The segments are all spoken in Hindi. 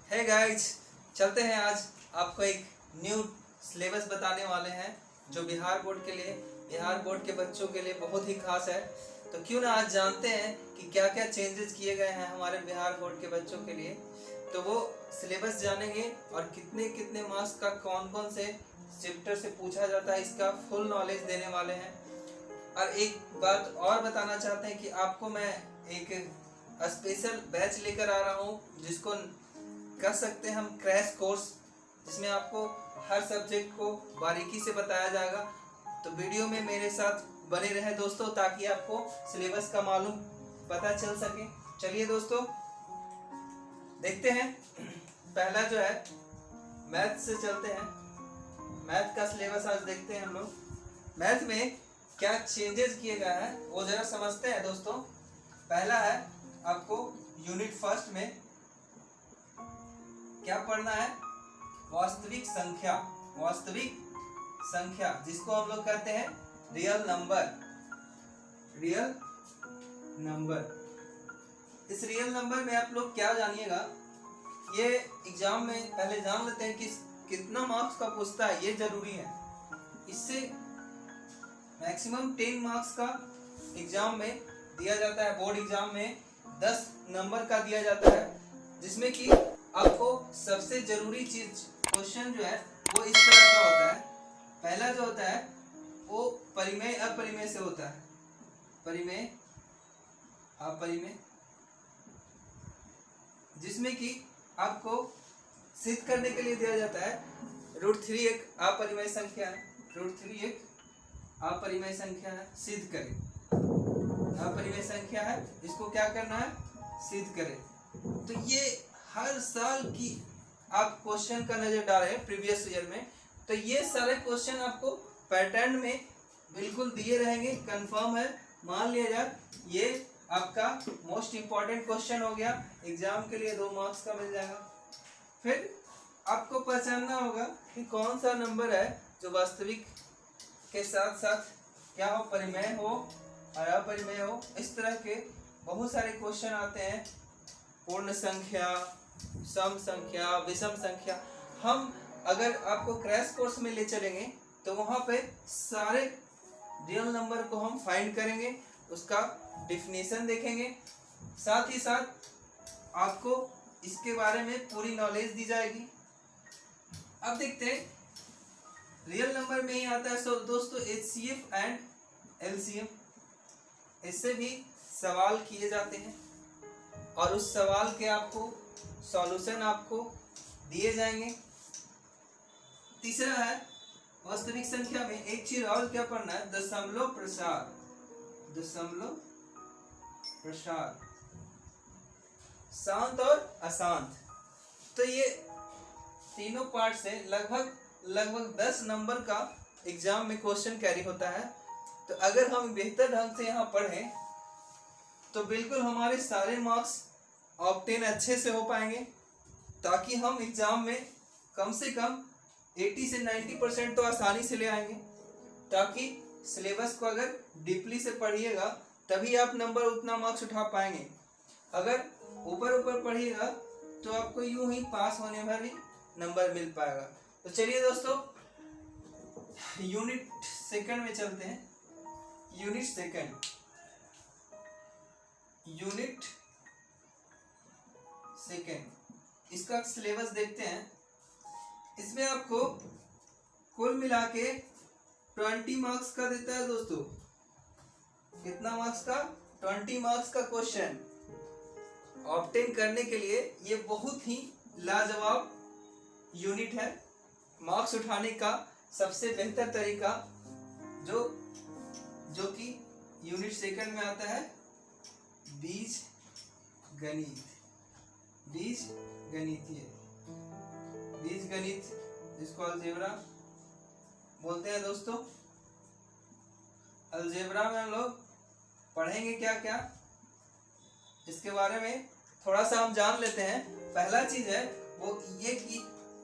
हे गाइस, चलते हैं। आज आपको एक न्यू सिलेबस बताने वाले हैं जो बिहार बोर्ड के बच्चों के लिए बहुत ही खास है। तो क्यों ना आज जानते हैं कि क्या क्या चेंजेस किए गए हैं हमारे बिहार बोर्ड के बच्चों के लिए। तो वो सिलेबस जानेंगे और कितने कितने मार्क्स का कौन कौन से चैप्टर से पूछा जाता है, इसका फुल नॉलेज देने वाले हैं। और एक बात और बताना चाहते हैं कि आपको मैं एक स्पेशल बैच लेकर आ रहा हूँ जिसको कर सकते हैं हम क्रैश कोर्स, जिसमें आपको हर सब्जेक्ट को बारीकी से बताया जाएगा। तो वीडियो में मेरे साथ बने रहे दोस्तों, ताकि आपको सिलेबस का मालूम पता चल सके। चलिए दोस्तों देखते हैं। पहला जो है मैथ से चलते हैं। मैथ का सिलेबस आज देखते हैं हम लोग। मैथ में क्या चेंजेस किए गए हैं वो जरा समझते हैं दोस्तों। पहला है आपको यूनिट फर्स्ट में क्या पढ़ना है, वास्तविक संख्या जिसको हम लोग कहते हैं रियल नंबर। इस रियल नंबर में आप लोग क्या जानिएगा, ये एग्जाम में पहले जान लेते हैं कि कितना मार्क्स का पूछता है, ये जरूरी है। इससे मैक्सिमम 10 मार्क्स का एग्जाम में दिया जाता है। बोर्ड एग्जाम में 10 नंबर का दिया जाता है, जिसमें कि आपको सबसे जरूरी चीज क्वेश्चन जो है वो इस तरह का होता है। पहला जो होता है वो परिमेय अपरिमेय से होता है। परिमेय अपरिमेय, जिसमें कि आपको सिद्ध करने के लिए दिया जाता है √3 एक अपरिमेय संख्या है। √3 एक अपरिमेय संख्या है, सिद्ध करें। अपरिमेय संख्या है, इसको क्या करना है, सिद्ध करें। तो ये हर साल की आप क्वेश्चन का नजर डाले हैं प्रीवियस ईयर में, तो ये सारे क्वेश्चन आपको पैटर्न में बिल्कुल दिए रहेंगे, कंफर्म है। मान लिया जाए ये आपका मोस्ट इंपॉर्टेंट क्वेश्चन हो गया, एग्जाम के लिए 2 मार्क्स का मिल जाएगा। फिर आपको पहचानना होगा कि कौन सा नंबर है जो वास्तविक के साथ साथ क्या हो, परिमेय हो और अपरिमेय हो। इस तरह के बहुत सारे क्वेश्चन आते हैं। पूर्ण संख्या, सम संख्या, विषम संख्या। हम अगर आपको क्रैश कोर्स में ले चलेंगे तो वहां पे सारे रियल नंबर को हम फाइंड करेंगे, उसका डिफिनेशन देखेंगे, साथ ही साथ आपको इसके बारे में पूरी नॉलेज दी जाएगी। अब देखते हैं रियल नंबर में ही आता है दोस्तों HCF एंड LCM। इससे भी सवाल किए जाते हैं और उस सवाल के आपको सॉल्यूशन आपको दिए जाएंगे। तीसरा है वास्तविक संख्या में एक चीज और क्या पढ़ना है, दशमलव प्रसार, शांत और अशांत। तो ये तीनों पार्ट से लगभग 10 नंबर का एग्जाम में क्वेश्चन कैरी होता है। तो अगर हम बेहतर ढंग से यहाँ पढ़ें तो बिल्कुल हमारे सारे मार्क्स ऑब्टेन अच्छे से हो पाएंगे, ताकि हम एग्जाम में कम से कम 80 से 90% तो आसानी से ले आएंगे। ताकि सिलेबस को अगर डीपली से पढ़िएगा तभी आप नंबर उतना मार्क्स उठा पाएंगे। अगर ऊपर पढ़िएगा तो आपको यूं ही पास होने में भी नंबर मिल पाएगा। तो चलिए दोस्तों यूनिट सेकंड में चलते हैं। यूनिट सेकंड इसका सिलेबस देखते हैं। इसमें आपको कुल मिला के 20 मार्क्स का देता है दोस्तों। कितना मार्क्स का, 20 मार्क्स का क्वेश्चन ऑब्टेन करने के लिए ये बहुत ही लाजवाब यूनिट है। मार्क्स उठाने का सबसे बेहतर तरीका जो कि यूनिट सेकंड में आता है बीज गणित, जिसको अलजेब्रा बोलते हैं दोस्तों। अलजेब्रा में हम लोग पढ़ेंगे क्या क्या, इसके बारे में थोड़ा सा हम जान लेते हैं। पहला चीज है वो ये कि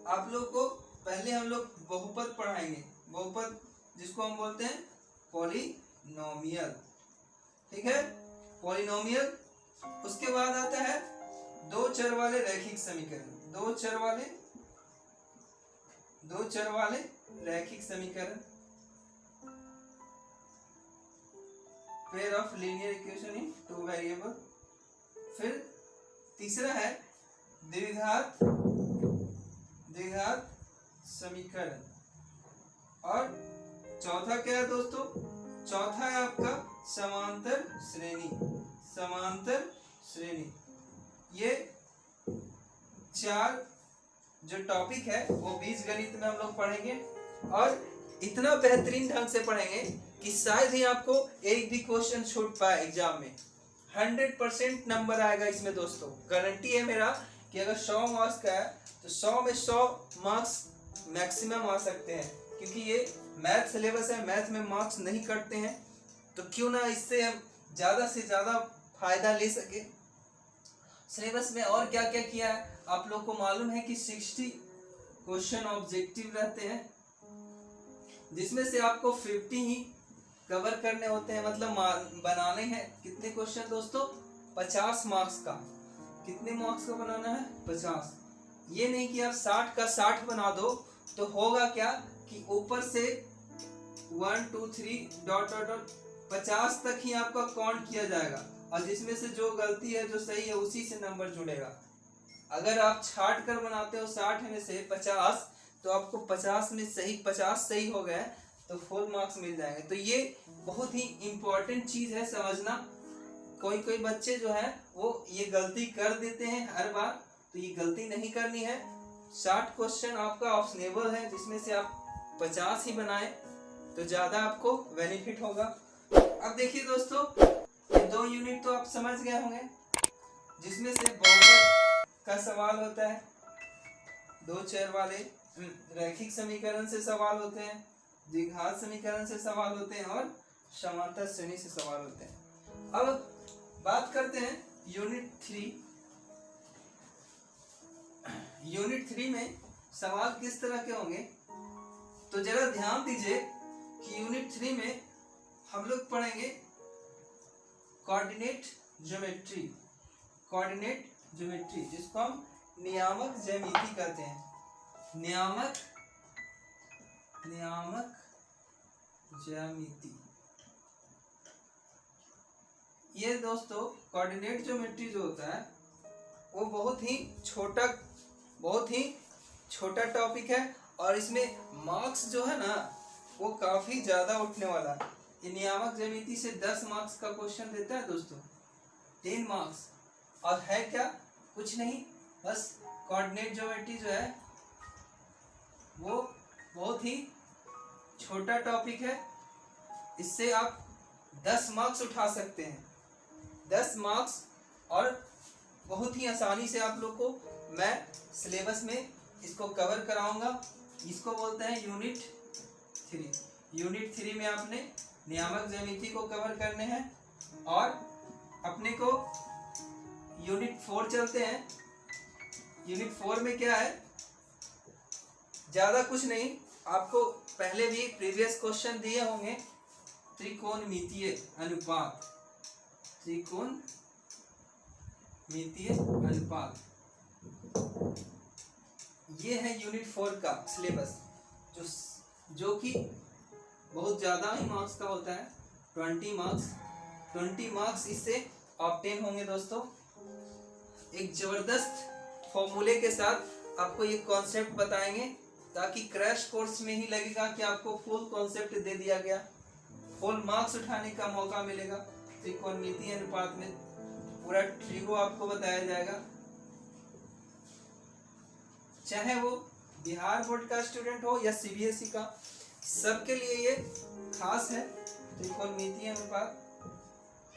आप लोग को पहले हम लोग बहुपद पढ़ाएंगे। बहुपद जिसको हम बोलते हैं पॉलिनोमियल, ठीक है, पॉलिनोमियल। उसके बाद आता है 2 चर वाले रैखिक समीकरण। दो चर वाले रैखिक समीकरण, pair of linear equation in two variable. फिर तीसरा है द्विघात समीकरण। और चौथा क्या है दोस्तों? चौथा है आपका समांतर श्रेणी। ये चार जो टॉपिक है वो बीजगणित में हम लोग पढ़ेंगे, और इतना बेहतरीन ढंग से पढ़ेंगे कि शायद ही आपको एक भी क्वेश्चन छूट पाए एग्जाम में। 100% नंबर आएगा इसमें दोस्तों, गारंटी है मेरा कि अगर 100 मार्क्स का है तो 100 में 100 मार्क्स मैक्सिमम आ सकते हैं, क्योंकि ये मैथ सिलेबस है, मैथ में मार्क्स नहीं कटते हैं, तो क्यों ना इससे हम ज़्यादा से ज़्यादा फायदा ले सके। सिलेबस में और क्या क्या किया है आप लोग को मालूम है कि 60 क्वेश्चन ऑब्जेक्टिव रहते हैं, जिसमें से आपको 50 ही कवर करने होते हैं, मतलब बनाने हैं। कितने क्वेश्चन दोस्तों? 50 मार्क्स का। कितने मार्क्स का बनाना है? 50। ये नहीं कि आप 60 का 60 बना दो, तो होगा क्या कि ऊपर से 1 2 3 डॉट डॉट डॉट 50 तक ही आपका काउंट किया जाएगा, और जिसमें से जो गलती है जो सही है उसी से नंबर जुड़ेगा। अगर आप छाट कर बनाते हो 60 में से 50, तो आपको 50 में सही 50 सही हो गए तो फुल मार्क्स मिल जाएंगे। तो ये बहुत ही इम्पोर्टेंट चीज है समझना। कोई बच्चे जो है वो ये गलती कर देते हैं हर बार, तो ये गलती नहीं करनी है। 60 क्वेश्चन आपका ऑप्शनेबल है, जिसमें से आप 50 ही बनाए तो ज्यादा आपको बेनिफिट होगा। अब देखिए दोस्तों, ये 2 यूनिट तो आप समझ गए होंगे, जिसमें से बहुपद का सवाल होता है, दो चर वाले रैखिक समीकरण से सवाल होते हैं, द्विघात समीकरण से सवाल होते हैं, और समांतर श्रेणी से सवाल होते हैं। अब बात करते हैं यूनिट 3। यूनिट 3 में सवाल किस तरह के होंगे, तो जरा ध्यान दीजिए कि यूनिट 3 में हम लोग पढ़ेंगे कोऑर्डिनेट ज्योमेट्री, जिसको हम नियामक ज्यामिति कहते हैं। नियामक ज्यामिति। ये दोस्तों कोऑर्डिनेट ज्योमेट्री जो होता है वो बहुत ही छोटा टॉपिक है, और इसमें मार्क्स जो है ना वो काफी ज्यादा उठने वाला है। ये नियामक ज्यामिति से 10 मार्क्स का क्वेश्चन देता है दोस्तों, 10 मार्क्स। और है क्या? कुछ नहीं, बस कोऑर्डिनेट ज्योमेट्री जो है वो बहुत ही छोटा टॉपिक है, इससे आप 10 मार्क्स उठा सकते हैं, 10 मार्क्स। और बहुत ही आसानी से आप लोग को मैं सिलेबस में इसको कवर कराऊंगा। इसको बोलते हैं यूनिट 3। यूनिट 3 में आपने नियामक ज्यामिति को कवर करने हैं, और अपने को यूनिट 4 चलते हैं। यूनिट 4 में क्या है, ज्यादा कुछ नहीं, आपको पहले भी प्रीवियस क्वेश्चन दिए होंगे, त्रिकोणमितीय अनुपात, ये है यूनिट 4 का सिलेबस, जो कि बहुत ज़्यादा ही मार्क्स का होता है। 20 मार्क्स इससे ऑब्टेन होंगे दोस्तों। एक ज़बरदस्त फॉर्मूले के साथ आपको ये कॉन्सेप्ट बताएंगे, ताकि क्रैश कोर्स में ही लगेगा कि आपको फुल कॉन्सेप्ट दे दिया गया, फुल मार्क्स उठाने का मौका मिलेगा। त्रिकोणमितीय अनुपात में पूरा ट्रिगो आपको बताया जाएगा। चाहे वो बिहार बोर्ड का स्टूडेंट हो या सीबीएसई का, सबके लिए ये खास है। त्रिकोणमितीय अनुपात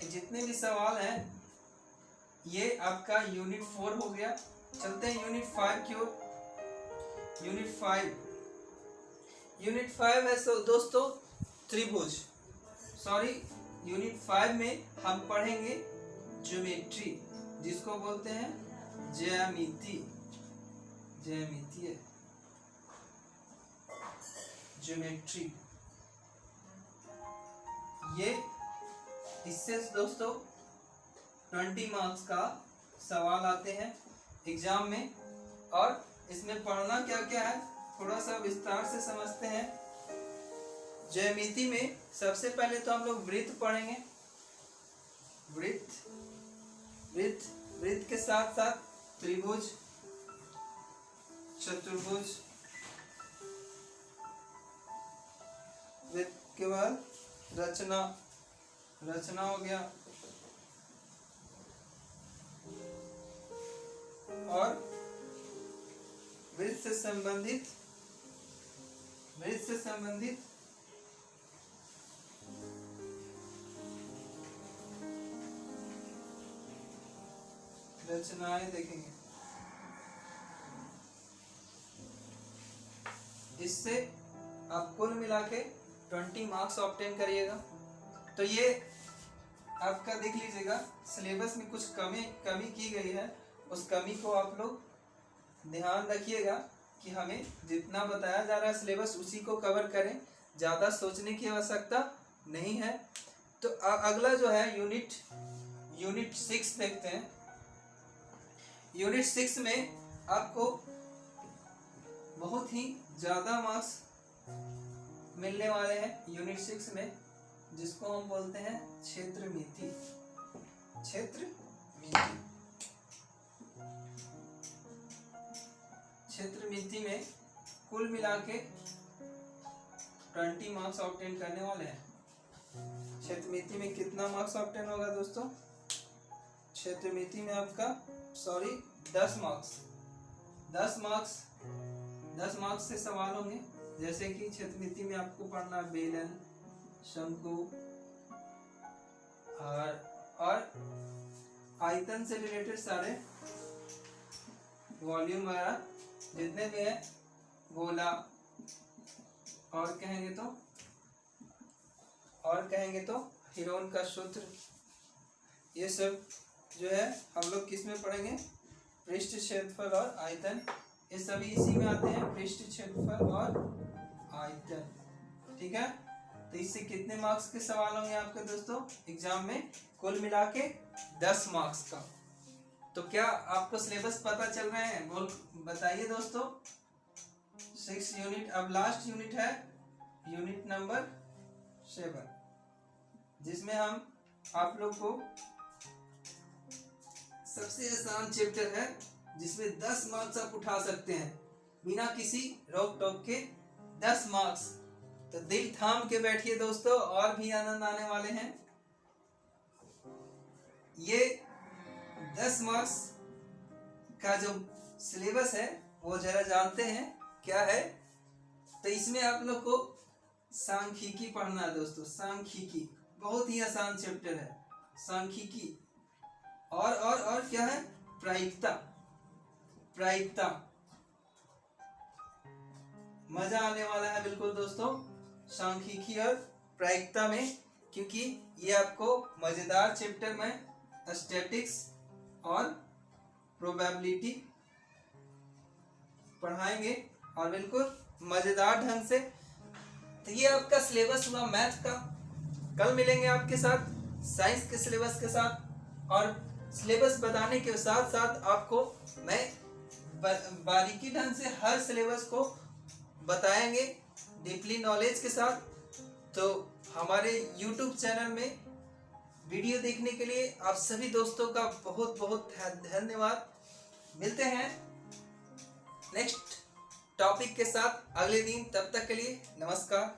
जितने भी सवाल हैं ये आपका यूनिट 4 हो गया। चलते हैं यूनिट 5 की ओर। यूनिट 5 है दोस्तों त्रिभुज। यूनिट 5 में हम पढ़ेंगे ज्योमेट्री, जिसको बोलते हैं ज्योमेट्री। ये इससे दोस्तों 20 मार्क्स का सवाल आते हैं एग्जाम में, और इसमें पढ़ना क्या क्या है थोड़ा सा विस्तार से समझते हैं। ज्यामिति में सबसे पहले तो हम लोग वृत्त पढ़ेंगे। वृत्त वृत्त वृत्त के साथ साथ त्रिभुज, चतुर्भुज, वृत्त के बाद रचना, रचना हो गया, और वृत्त से संबंधित रचनाएं देखेंगे। इससे आप कुल मिला के 20 मार्क्स ऑब्टेन करिएगा। तो ये आपका देख लीजिएगा, सिलेबस में कुछ कमी की गई है, उस कमी को आप लोग ध्यान रखिएगा कि हमें जितना बताया जा रहा है सिलेबस उसी को कवर करें, ज़्यादा सोचने की आवश्यकता नहीं है। तो अगला जो है यूनिट 6 देखते हैं। यूनिट 6 में आपको बहुत ही ज़्यादा मार्क्स मिलने वाले हैं यूनिट 6 में, जिसको हम बोलते हैं क्षेत्रमिति। क्षेत्रमिति में कुल मिला के 20 मार्क्स ऑब्टेन करने वाले हैं। क्षेत्रमिति में कितना मार्क्स ऑब्टेन होगा दोस्तों? क्षेत्रमिति में आपका 10 मार्क्स से सवाल होंगे। जैसे कि क्षेत्रमिति में आपको पढ़ना बेलन, शंकु और आयतन से रिलेटेड सारे वॉल्यूम वगैरह जितने भी हैं, गोला और कहेंगे तो हिरोन का सूत्र, ये सब जो है हम लोग किस में पढ़ेंगे? पृष्ठ क्षेत्रफल और आयतन, ये सभी इसी में आते हैं, पृष्ठ क्षेत्रफल और आयतन। ठीक है, तो इससे कितने मार्क्स के सवाल होंगे आपके दोस्तों एग्जाम में? कुल मिला के 10 मार्क्स का। तो क्या आपको सिलेबस पता चल रहे हैं? बताइए दोस्तों। 6 यूनिट, अब लास्ट यूनिट है यूनिट नंबर 7, जिसमें हम आप लोग को सबसे आसान चैप्टर है, जिसमें 10 मार्क्स आप उठा सकते हैं बिना किसी रोक टोक के। 10 मार्क्स, तो दिल थाम के बैठिए दोस्तों, और भी आनंद आने वाले हैं। ये 10 मार्क्स का जो सिलेबस है वो जरा जानते हैं क्या है। तो इसमें आप लोग को सांख्यिकी पढ़ना है दोस्तों। सांख्यिकी बहुत ही आसान चैप्टर है, सांख्यिकी। और क्या है? प्रायिकता। मजा आने वाला है बिल्कुल दोस्तों सांख्यिकी और प्रायिकता में, क्योंकि ये आपको मजेदार चैप्टर में स्टैटिक्स और प्रोबेबिलिटी पढ़ाएंगे, और बिल्कुल मजेदार ढंग से। तो ये आपका सिलेबस हुआ मैथ का। कल मिलेंगे आपके साथ साइंस के सिलेबस के साथ, और सिलेबस बताने के साथ साथ आपको मैं बारीकी ढंग से हर सिलेबस को बताएंगे डीपली नॉलेज के साथ। तो हमारे YouTube चैनल में वीडियो देखने के लिए आप सभी दोस्तों का बहुत बहुत धन्यवाद। मिलते हैं नेक्स्ट टॉपिक के साथ अगले दिन, तब तक के लिए नमस्कार।